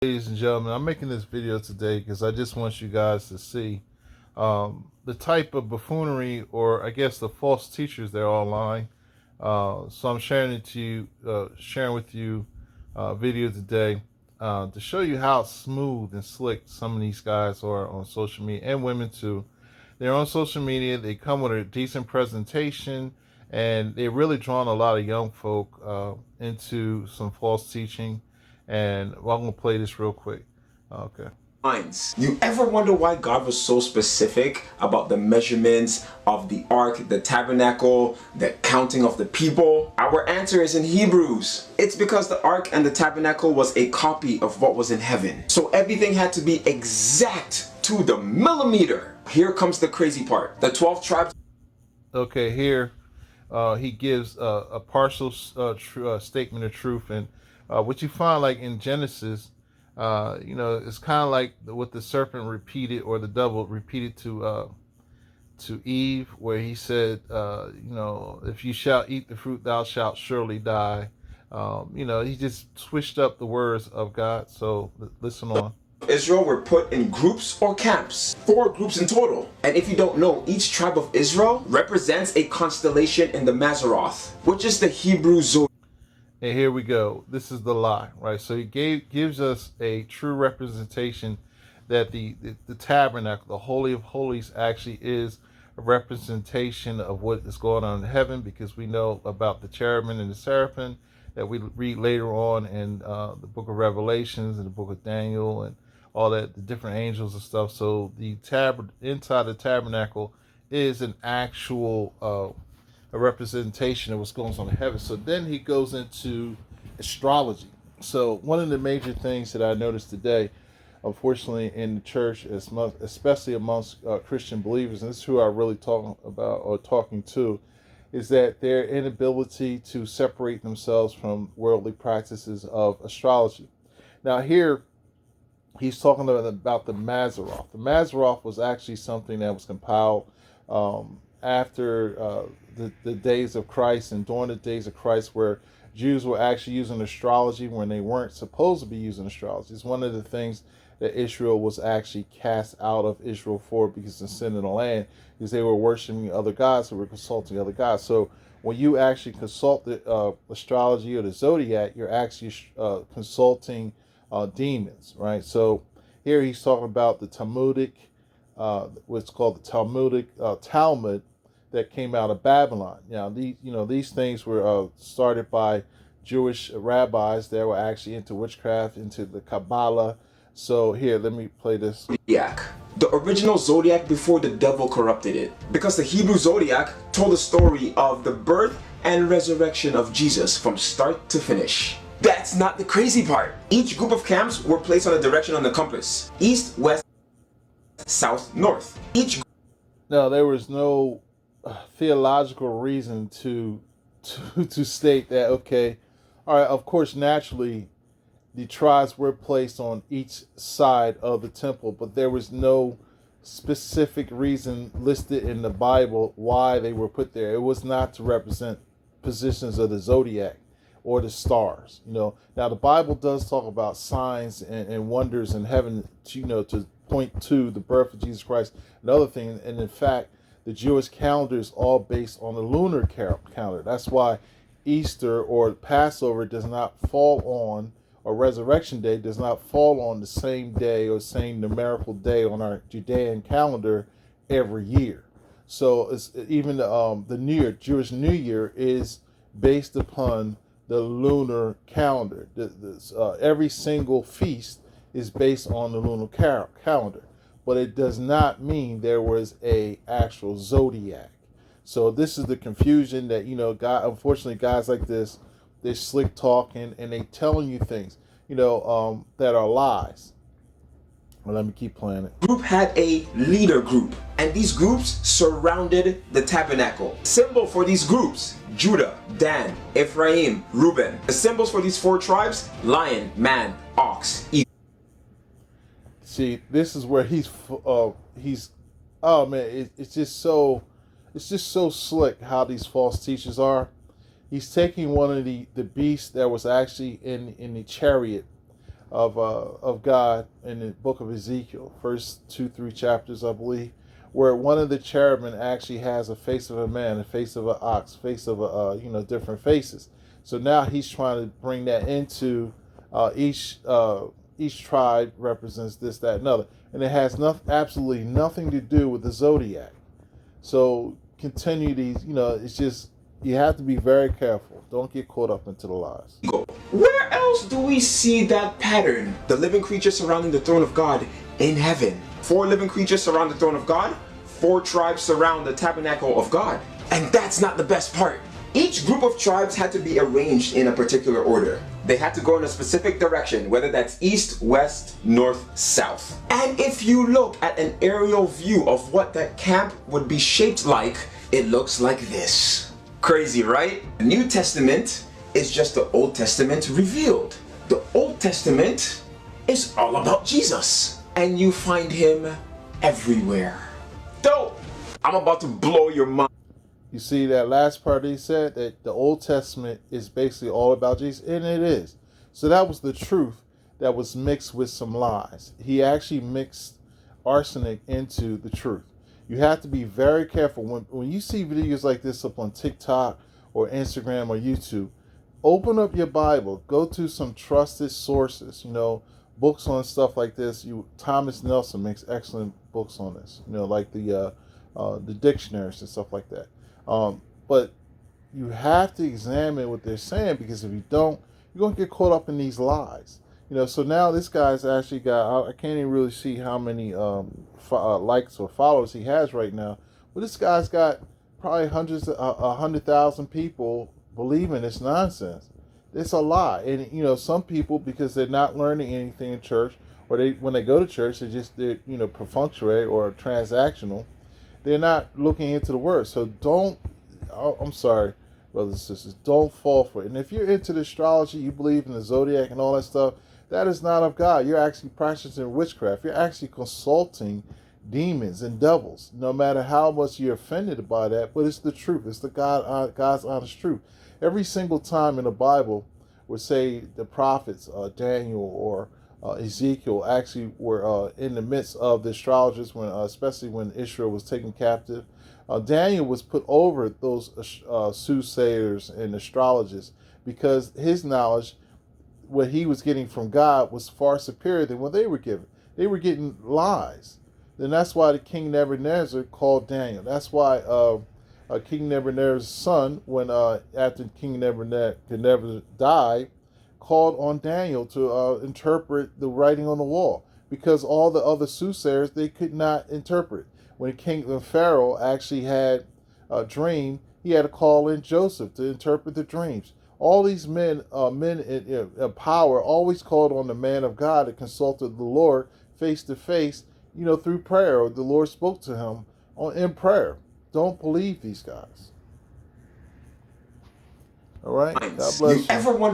Ladies and gentlemen, I'm making this video today because I just want you guys to see the type of buffoonery, or I guess the false teachers that are online. So I'm sharing it to you, sharing with you a video today to show you how smooth and slick some of these guys are on social media, and women too. They're on social media. They come with a decent presentation, and they're really drawing a lot of young folk into some false teaching. And well, I'm going to play this real quick. Okay. You ever wonder why God was so specific about the measurements of the ark, the tabernacle, the counting of the people? Our answer is in Hebrews. It's because the ark and the tabernacle was a copy of what was in heaven. So everything had to be exact to the millimeter. Here comes the crazy part. The 12 tribes. Okay, here he gives a partial statement of truth. And what you find, like in Genesis, it's kind of like what the serpent repeated, or the devil repeated to Eve, where he said, if you shall eat the fruit, thou shalt surely die. He just switched up the words of God. So listen on. Israel were put in groups or camps, 4 groups in total. And if you don't know, each tribe of Israel represents a constellation in the Mazzaroth, which is the Hebrew zodiac. And here we go. This is the lie, right? So he gives us a true representation that the tabernacle, the Holy of Holies, actually is a representation of what is going on in heaven, because we know about the cherubim and the seraphim that we read later on in the book of Revelations and the book of Daniel and all that, the different angels and stuff. So the inside the tabernacle is an actual a representation of what's going on in heaven. So then he goes into astrology. So one of the major things that I noticed today, unfortunately, in the church, especially amongst Christian believers, and this is who I really talking to, is that their inability to separate themselves from worldly practices of astrology. Now here, he's talking about the Mazzaroth. The Mazzaroth was actually something that was compiled after the days of Christ, and during the days of Christ, where Jews were actually using astrology when they weren't supposed to be using astrology. It's one of the things that Israel was actually cast out of Israel for, because of sin in the land, because they were worshiping other gods, who were consulting other gods. So when you actually consult the astrology or the zodiac, you're actually consulting demons, right? So here he's talking about the Talmudic, what's called the Talmudic Talmud, that came out of Babylon. These things were started by Jewish rabbis that were actually into witchcraft, into the Kabbalah. So here, let me play this. Zodiac. The original zodiac before the devil corrupted it. Because the Hebrew zodiac told the story of the birth and resurrection of Jesus from start to finish. That's not the crazy part. Each group of camps were placed on a direction on the compass: east, west, south, north. Now, there was no theological reason to state that, okay, all right, of course, naturally, the tribes were placed on each side of the temple, but there was no specific reason listed in the Bible why they were put there. It was not to represent positions of the zodiac or the stars. Now the Bible does talk about signs and wonders in heaven, to point to the birth of Jesus Christ and other things. And in fact, the Jewish calendar is all based on the lunar calendar. That's why Easter or Passover does not fall on, or Resurrection Day does not fall on the same day or same numerical day on our Judean calendar every year. So it's even the New Year, Jewish New Year, is based upon the lunar calendar. Every single feast is based on the lunar calendar, but it does not mean there was a actual zodiac. So this is the confusion that, unfortunately, guys like this, they're slick talking and they telling you things, that are lies. Well, let me keep playing it. Group had a leader group, and these groups surrounded the tabernacle. Symbol for these groups: Judah, Dan, Ephraim, Reuben. The symbols for these 4 tribes: lion, man, ox, eagle. See, this is where he's oh man, it's just so slick how these false teachers are. He's taking one of the beasts that was actually in the chariot of God in the book of Ezekiel, first 2-3 chapters, I believe, where one of the cherubim actually has a face of a man, a face of an ox, face of a different faces. So now he's trying to bring that into each tribe represents this, that, and other, and it has absolutely nothing to do with the zodiac. So continue these, it's just you have to be very careful. Don't get caught up into the lies. Where else do we see that pattern? The living creatures surrounding the throne of God in heaven. 4 living creatures surround the throne of God. 4 tribes surround the tabernacle of God. And that's not the best part. Each group of tribes had to be arranged in a particular order. They had to go in a specific direction, whether that's east, west, north, south. And if you look at an aerial view of what that camp would be shaped like, it looks like this. Crazy, right? The New Testament is just the Old Testament revealed. The Old Testament is all about Jesus, and you find him everywhere. Dope! I'm about to blow your mind. You see that last part he said that the Old Testament is basically all about Jesus, and it is. So that was the truth that was mixed with some lies. He actually mixed arsenic into the truth. You have to be very careful when you see videos like this up on TikTok or Instagram or YouTube. Open up your Bible, go to some trusted sources, books on stuff like this. Thomas Nelson makes excellent books on this, like the dictionaries and stuff like that. But you have to examine what they're saying, because if you don't, you're going to get caught up in these lies. So now this guy's actually got, I can't even really see how many likes or followers he has right now, but this guy's got probably 100,000 people believing this nonsense. It's a lie. And, some people, because they're not learning anything in church, or when they go to church, they're perfunctory or transactional. They're not looking into the word. So I'm sorry, brothers and sisters, don't fall for it. And if you're into the astrology, you believe in the zodiac and all that stuff, that is not of God. You're actually practicing witchcraft. You're actually consulting demons and devils, no matter how much you're offended by that. But it's the truth. It's God's honest truth. Every single time in the Bible, would say the prophets, Daniel or Ezekiel, actually were in the midst of the astrologers, especially when Israel was taken captive. Daniel was put over those soothsayers and astrologers, because his knowledge, what he was getting from God, was far superior than what they were given. They were getting lies. Then that's why the king Nebuchadnezzar called Daniel. That's why King Nebuchadnezzar's son, when after King Nebuchadnezzar died, called on Daniel to interpret the writing on the wall, because all the other soothsayers, they could not interpret. When Pharaoh actually had a dream, he had to call in Joseph to interpret the dreams. All these men in power, always called on the man of God that consulted the Lord face to face, through prayer, or the Lord spoke to him in prayer. Don't believe these guys. All right? God bless you. Ever wonder